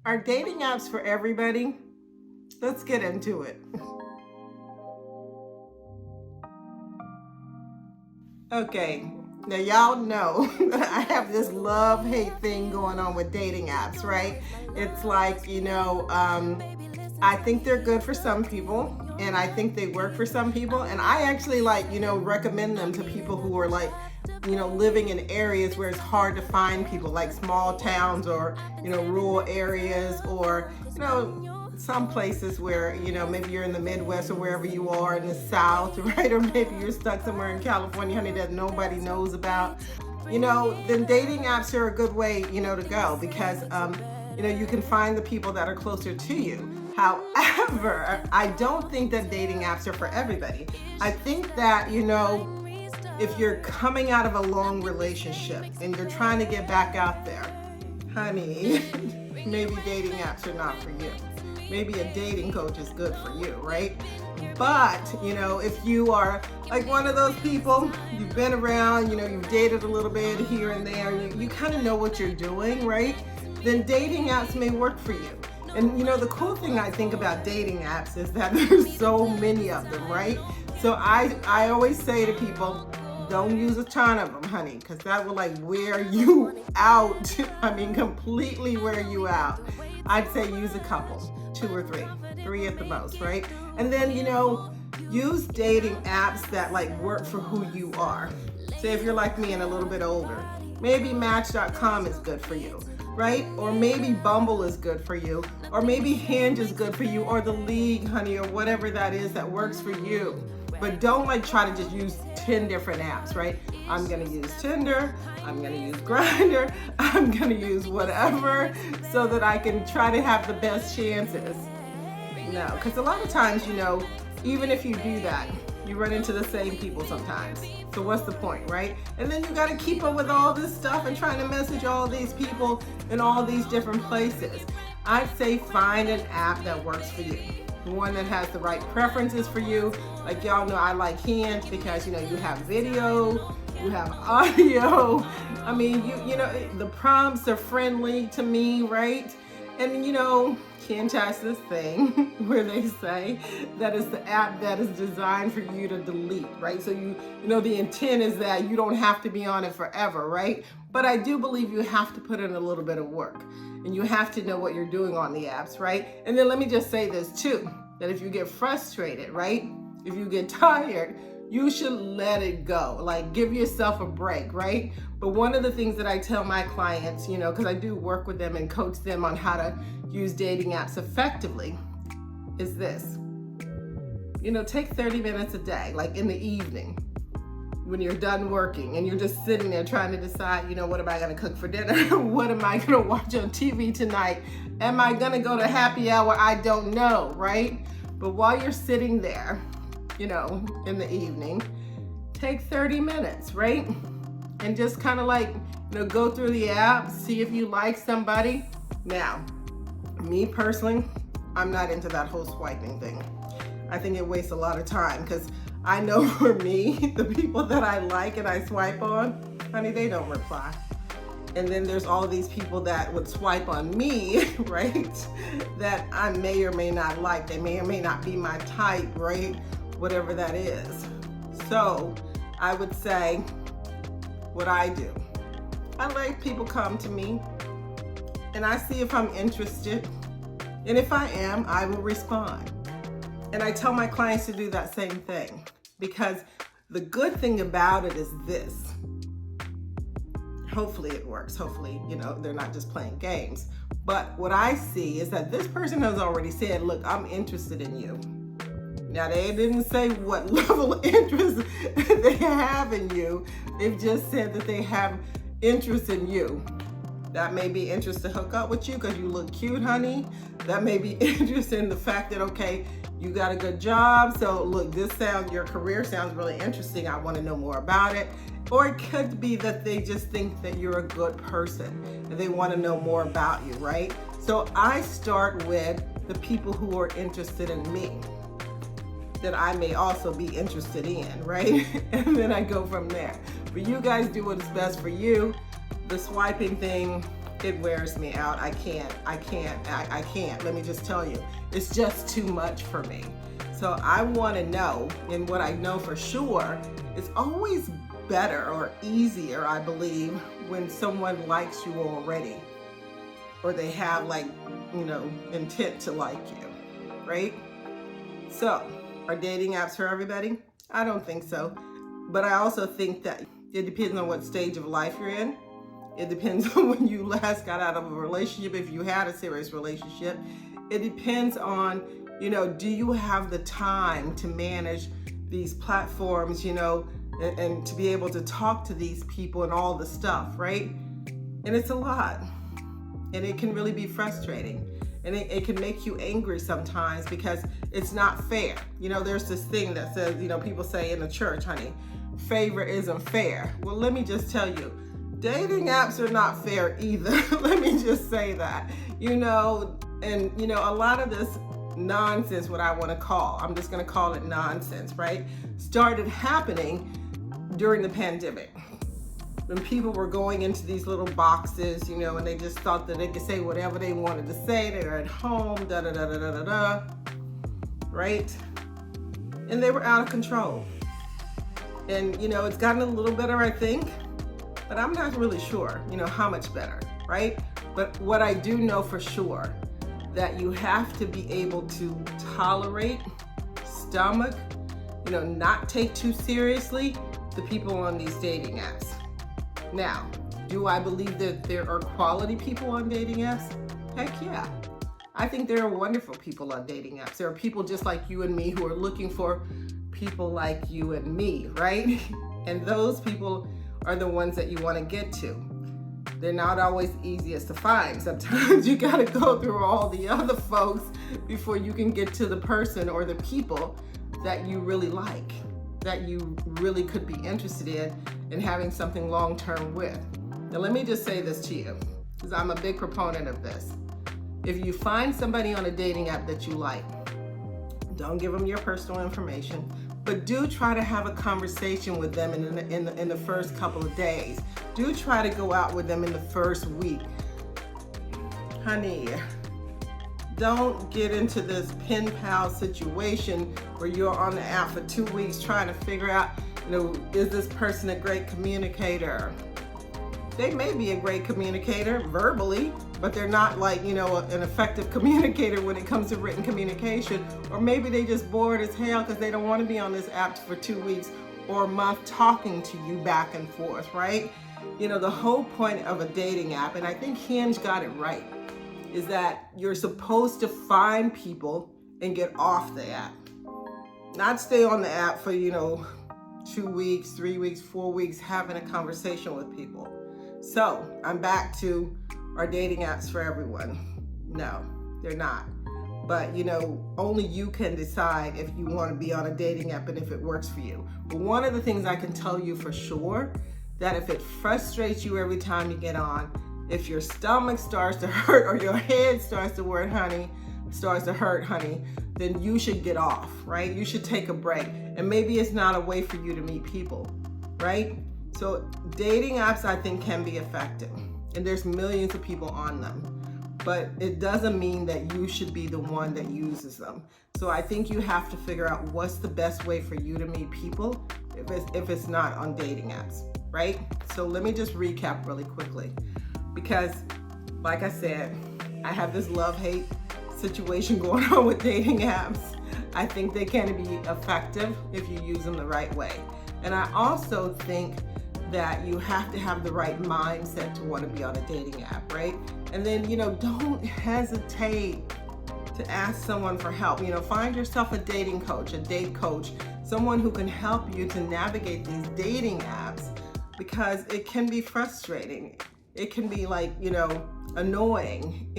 Are dating apps for everybody? Let's get into it. Okay, now y'all know that I have this love-hate thing going on with dating apps, right? It's like, I think they're good for some people, and I think they work for some people, and I actually recommend them to people who are living in areas where it's hard to find people, like small towns or, rural areas, or, some places where, maybe you're in the Midwest or wherever you are in the South, right? Or maybe you're stuck somewhere in California, honey, that nobody knows about. Then dating apps are a good way, to go because, you can find the people that are closer to you. However, I don't think that dating apps are for everybody. I think that, if you're coming out of a long relationship and you're trying to get back out there, honey, maybe dating apps are not for you. Maybe a dating coach is good for you, right? But, if you are like one of those people, you've been around, you've dated a little bit here and there, you kind of know what you're doing, right? Then dating apps may work for you. And the cool thing I think about dating apps is that there's so many of them, right? So I always say to people, don't use a ton of them, honey, because that will wear you out. Completely wear you out. I'd say use a couple, 2 or 3 at the most, right? And then, use dating apps that work for who you are. Say if you're like me and a little bit older, maybe Match.com is good for you, right? Or maybe Bumble is good for you, or maybe Hinge is good for you, or The League, honey, or whatever that is that works for you. But don't try to just use 10 different apps, right? I'm gonna use Tinder, I'm gonna use Grindr, I'm gonna use whatever so that I can try to have the best chances. No, because a lot of times, even if you do that, you run into the same people sometimes. So what's the point, right? And then you gotta keep up with all this stuff and trying to message all these people in all these different places. I'd say find an app that works for you. One that has the right preferences for you. Like y'all know I like Hinge because you have video, you have audio. The prompts are friendly to me, right? And Hinge has this thing where they say that it's the app that is designed for you to delete, right? So the intent is that you don't have to be on it forever, right? But I do believe you have to put in a little bit of work. And you have to know what you're doing on the apps, right? And then let me just say this too, that if you get frustrated, right? If you get tired, you should let it go. Give yourself a break, right? But one of the things that I tell my clients, because I do work with them and coach them on how to use dating apps effectively, is this. Take 30 minutes a day, in the evening, when you're done working and you're just sitting there trying to decide, what am I gonna cook for dinner? What am I gonna watch on TV tonight? Am I gonna go to happy hour? I don't know, right? But while you're sitting there, in the evening, take 30 minutes, right? And just kind of go through the app, see if you like somebody. Now, me personally, I'm not into that whole swiping thing. I think it wastes a lot of time because I know for me, the people that I like and I swipe on, honey, they don't reply. And then there's all these people that would swipe on me, right? That I may or may not like. They may or may not be my type, right? Whatever that is. So I would say what I do. I let people come to me and I see if I'm interested. And if I am, I will respond. And I tell my clients to do that same thing. Because the good thing about it is this. Hopefully it works. Hopefully, they're not just playing games. But what I see is that this person has already said, look, I'm interested in you. Now, they didn't say what level of interest they have in you. They've just said that they have interest in you. That may be interest to hook up with you because you look cute, honey. That may be interest in the fact that, okay, you got a good job. So look, your career sounds really interesting. I want to know more about it. Or it could be that they just think that you're a good person and they want to know more about you, right? So I start with the people who are interested in me, that I may also be interested in, right? And then I go from there. But you guys do what is best for you. The swiping thing, it wears me out. I can't. Let me just tell you, it's just too much for me. So I want to know, and what I know for sure, it's always better or easier, I believe, when someone likes you already, or they have intent to like you, right? So, are dating apps for everybody? I don't think so. But I also think that it depends on what stage of life you're in. It depends on when you last got out of a relationship, if you had a serious relationship. It depends on, do you have the time to manage these platforms, and to be able to talk to these people and all the stuff, right? And it's a lot. And it can really be frustrating. And it can make you angry sometimes because it's not fair. There's this thing that says, people say in the church, honey, favor isn't fair. Well, let me just tell you, dating apps are not fair either. Let me just say that, and a lot of this nonsense, what I want to call, I'm just going to call it nonsense, right? Started happening during the pandemic. When people were going into these little boxes, and they just thought that they could say whatever they wanted to say. They were at home, right? And they were out of control. And, it's gotten a little better, I think, but I'm not really sure, how much better, right? But what I do know for sure, that you have to be able to tolerate, stomach, not take too seriously the people on these dating apps. Now, do I believe that there are quality people on dating apps? Heck yeah. I think there are wonderful people on dating apps. There are people just like you and me who are looking for people like you and me, right? And those people are the ones that you want to get to. They're not always easiest to find. Sometimes you got to go through all the other folks before you can get to the person or the people that you really like, that you really could be interested in having something long-term with. Now let me just say this to you, because I'm a big proponent of this. If you find somebody on a dating app that you like, don't give them your personal information, but do try to have a conversation with them in the first couple of days. Do try to go out with them in the first week. Honey, don't get into this pen pal situation where you're on the app for 2 weeks trying to figure out, is this person a great communicator? They may be a great communicator verbally, but they're not an effective communicator when it comes to written communication. Or maybe they just bored as hell because they don't want to be on this app for 2 weeks or a month talking to you back and forth, right? The whole point of a dating app, and I think Hinge got it right, is that you're supposed to find people and get off the app. Not stay on the app for, 2 weeks, 3 weeks, 4 weeks, having a conversation with people. So I'm back to, are dating apps for everyone? No, they're not. But only you can decide if you want to be on a dating app and if it works for you. But one of the things I can tell you for sure, that if it frustrates you every time you get on, if your stomach starts to hurt or your head starts to hurt, honey, then you should get off, right? You should take a break. And maybe it's not a way for you to meet people, right? So dating apps, I think, can be effective. And there's millions of people on them. But it doesn't mean that you should be the one that uses them. So I think you have to figure out what's the best way for you to meet people if it's not on dating apps, right? So let me just recap really quickly. Because, like I said, I have this love-hate situation going on with dating apps. I think they can be effective if you use them the right way. And I also think that you have to have the right mindset to want to be on a dating app, right? And then, don't hesitate to ask someone for help. Find yourself a dating coach, a date coach, someone who can help you to navigate these dating apps, because it can be frustrating. It can be annoying,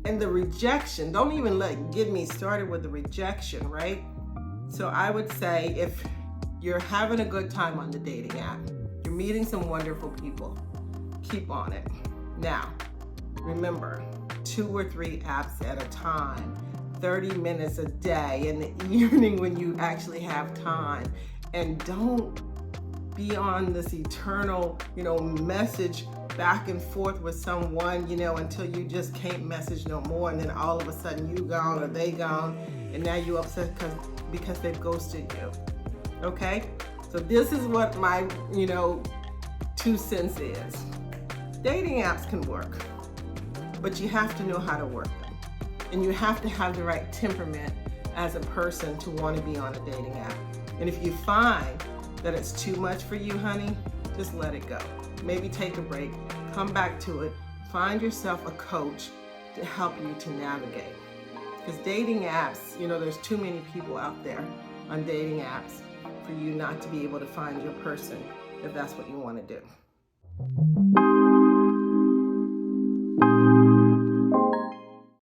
and the rejection, don't even get me started with the rejection, right? So I would say if you're having a good time on the dating app, you're meeting some wonderful people, keep on it. Now, remember, 2 or 3 apps at a time, 30 minutes a day in the evening when you actually have time. And don't be on this eternal, message back and forth with someone, until you just can't message no more, and then all of a sudden you gone or they gone, and now you upset because they've ghosted you. Okay? So this is what my, 2 cents is. Dating apps can work, but you have to know how to work them. And you have to have the right temperament as a person to want to be on a dating app. And if you find that it's too much for you, honey, just let it go. Maybe take a break, come back to it, find yourself a coach to help you to navigate. Because dating apps, there's too many people out there on dating apps for you not to be able to find your person if that's what you want to do.